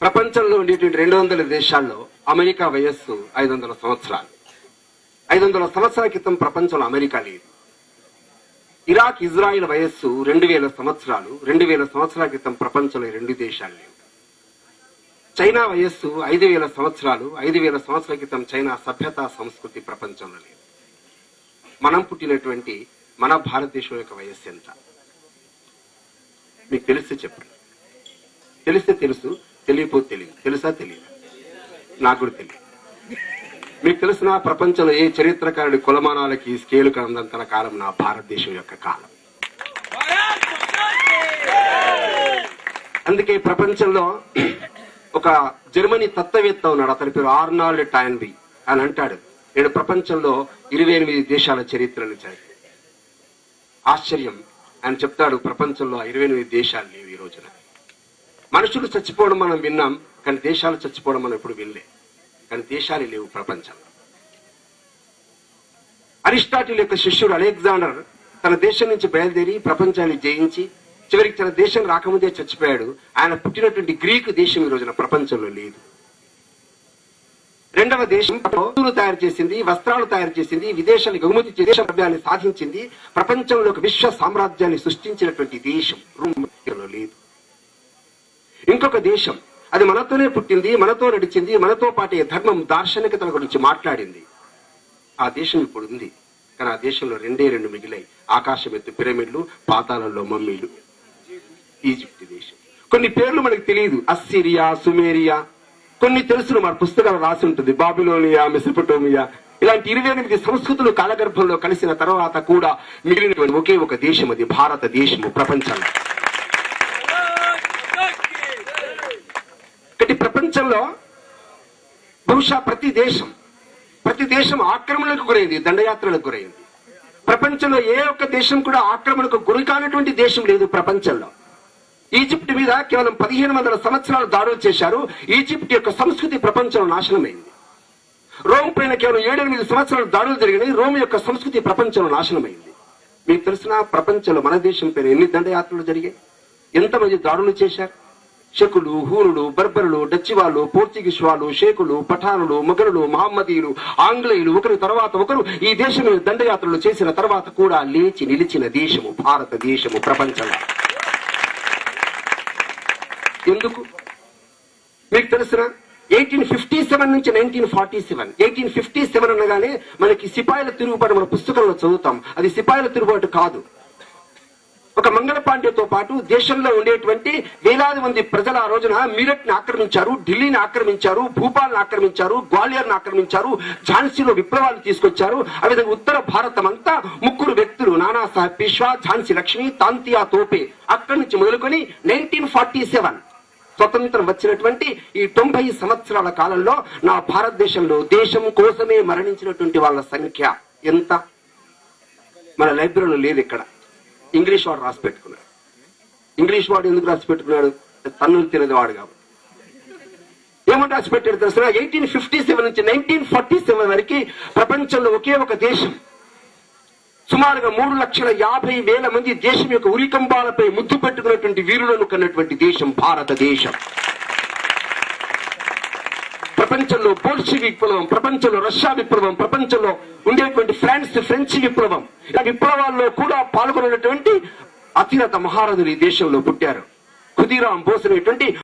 ప్రపంచంలో ఉండేటువంటి 200 దేశాల్లో అమెరికా వయస్సు 500 సంవత్సరాలు. 500 సంవత్సరాల క్రితం ప్రపంచంలో అమెరికా లేదు. ఇరాక్, ఇజ్రాయిల్ వయస్సు 2000 సంవత్సరాలు. 2000 సంవత్సరాల క్రితం ప్రపంచంలో 2 దేశాలు లేవు. చైనా వయస్సు 5000 సంవత్సరాలు. 5000 సంవత్సరాల క్రితం చైనా సభ్యత, సంస్కృతి ప్రపంచంలో లేదు. మనం పుట్టినటువంటి మన భారతదేశం యొక్క వయస్సు ఎంత? మీకు తెలిస్తే చెప్పండి. తెలిస్తే తెలుసు, తెలియకపోతే తెలియదు. తెలుసా? తెలియదు. నాకు కూడా తెలియదు. మీకు తెలిసిన ప్రపంచంలో ఏ చరిత్రకారుడి కులమానాలకి స్కేలుకు అందంతల కాలం నా భారతదేశం యొక్క కాలం. అందుకే ప్రపంచంలో ఒక జర్మనీ తత్వవేత్త ఉన్నాడు, అతని పేరు ఆర్నాల్డ్ టాయన్బీ అని అంటాడు, నేను ప్రపంచంలో 28 దేశాల చరిత్రను చదివి ఆశ్చర్యం అని చెప్తాడు. ప్రపంచంలో 28 దేశాలు లేవు ఈ రోజున. మనుషులు చచ్చిపోవడం మనం విన్నాం, కానీ దేశాలు చచ్చిపోవడం మనం ఎప్పుడు వినలే. కానీ దేశాలు లేవు ప్రపంచంలో. అరిస్టాటిల్ యొక్క శిష్యుడు అలెగ్జాండర్ తన దేశం నుంచి బయలుదేరి ప్రపంచాన్ని జయించి చివరికి తన దేశం రాకముందే చచ్చిపోయాడు. ఆయన పుట్టినటువంటి గ్రీకు దేశం ఈ రోజున ప్రపంచంలో లేదు. రెండవ దేశం వస్తువులు తయారు చేసింది, వస్త్రాలు తయారు చేసింది, విదేశాలకు ఎగుమతి చేసి దేశ ద్రవ్యాన్ని సాధించింది, ప్రపంచంలో ఒక విశ్వ సామ్రాజ్యాన్ని సృష్టించినటువంటి దేశం రూమ్లో లేదు. ఇంకొక దేశం, అది మనతోనే పుట్టింది, మనతో నడిచింది, మనతో పాటే ధర్మం, దార్శనికతల గురించి మాట్లాడింది. ఆ దేశం ఇప్పుడు ఉంది, కానీ ఆ దేశంలో 2 మిగిలాయి. ఆకాశం ఎత్తు పిరమిడ్లు, పాతాళంలో మమ్మీలు. ఈజిప్ట్ దేశం. కొన్ని పేర్లు మనకు తెలియదు, అస్సిరియా, సుమేరియా. కొన్ని తెలుసును, మన పుస్తకాలు రాసి ఉంటుంది, బాబిలోనియా, మెసొపొటేమియా. ఇలాంటి 28 సంస్కృతులు కాలగర్భంలో కలిసిన తర్వాత కూడా మిగిలినటువంటి ఒకే ఒక దేశం, అది భారతదేశము ప్రపంచంలో. ప్రపంచంలో బహుశా ప్రతి దేశం ఆక్రమణకు గురైంది, దండయాత్రలకు గురైంది. ప్రపంచంలో ఏ ఒక్క దేశం కూడా ఆక్రమణకు గురి కానటువంటి దేశం లేదు ప్రపంచంలో. ఈజిప్ట్ మీద కేవలం 1500 సంవత్సరాలు దాడులు చేశారు. ఈజిప్ట్ యొక్క సంస్కృతి ప్రపంచంలో నాశనమైంది. రోమ్ పైన కేవలం 7-8 సంవత్సరాలు దాడులు జరిగినాయి. రోమ్ యొక్క సంస్కృతి ప్రపంచంలో నాశనమైంది. మీకు తెలిసిన ప్రపంచంలో మన దేశం పైన ఎన్ని దండయాత్రలు జరిగాయి, ఎంతమంది దాడులు చేశారు. షకులు, హూనులు, బర్బరులు, డచ్ వాళ్ళు, పోర్చుగీస్ వాళ్ళు, షేకులు, పఠానులు, మొఘలులు, మహమ్మదీయులు, ఆంగ్లేయులు ఒకరి తర్వాత ఒకరు ఈ దేశం దండయాత్రలు చేసిన తర్వాత కూడా లేచి నిలిచిన దేశము భారతదేశము ప్రపంచంలో. ఎందుకు మీకు తెలిసిన 1857 నుంచి 1947. 1857 అనగానే మనకి సిపాయిల తిరుగుబాటు మన పుస్తకంలో చదువుతాం. అది సిపాయిల తిరుగుబాటు కాదు. ఒక మంగళ పాండేతో పాటు దేశంలో ఉండేటువంటి వేలాది మంది ప్రజలు ఆ రోజున మీరట్ ని ఆక్రమించారు, ఢిల్లీని ఆక్రమించారు, భూపాల్ని ఆక్రమించారు, గ్వాలియర్ని ఆక్రమించారు, ఝాన్సీలో విప్లవాలు తీసుకొచ్చారు. ఆ విధంగా ఉత్తర భారతం అంతా 3 వ్యక్తులు, నానాసాహెబ్ పేష్వా, ఝాన్సీ లక్ష్మి, తాంతియా తోపే, అక్కడి నుంచి మొదలుకొని 1947 స్వతంత్రం వచ్చినటువంటి ఈ 90 సంవత్సరాల కాలంలో నా భారతదేశంలో దేశం కోసమే మరణించినటువంటి వాళ్ళ సంఖ్య ఎంత? మన లైబ్రరీలో లేదు. ఇక్కడ ఇంగ్లీష్ వాడు రాసి పెట్టుకున్నాడు. ఇంగ్లీష్ వాడు ఎందుకు రాసి పెట్టుకున్నాడు? తన్నులు తినది వాడు కాబట్టి. ఏమని రాసి పెట్టాడు తెలుసా? 1857 నుంచి 1947 వరకు ప్రపంచంలో ఒకే ఒక దేశం, సుమారుగా 3,50,000 మంది దేశం యొక్క ఉరికంబాలపై ముద్దు పెట్టుకున్నటువంటి వీరులను కన్నటువంటి దేశం భారతదేశం. ప్రపంచంలో బోల్షివిక్ విప్లవం, ప్రపంచంలో రష్యా విప్లవం, ప్రపంచంలో ఉండేటువంటి ఫ్రెంచ్ విప్లవం, ఇలా విప్లవాల్లో కూడా పాల్గొన్నటువంటి అతిరథ మహారథులు ఈ దేశంలో పుట్టారు. ఖుదీరాం బోస్ అనేటువంటి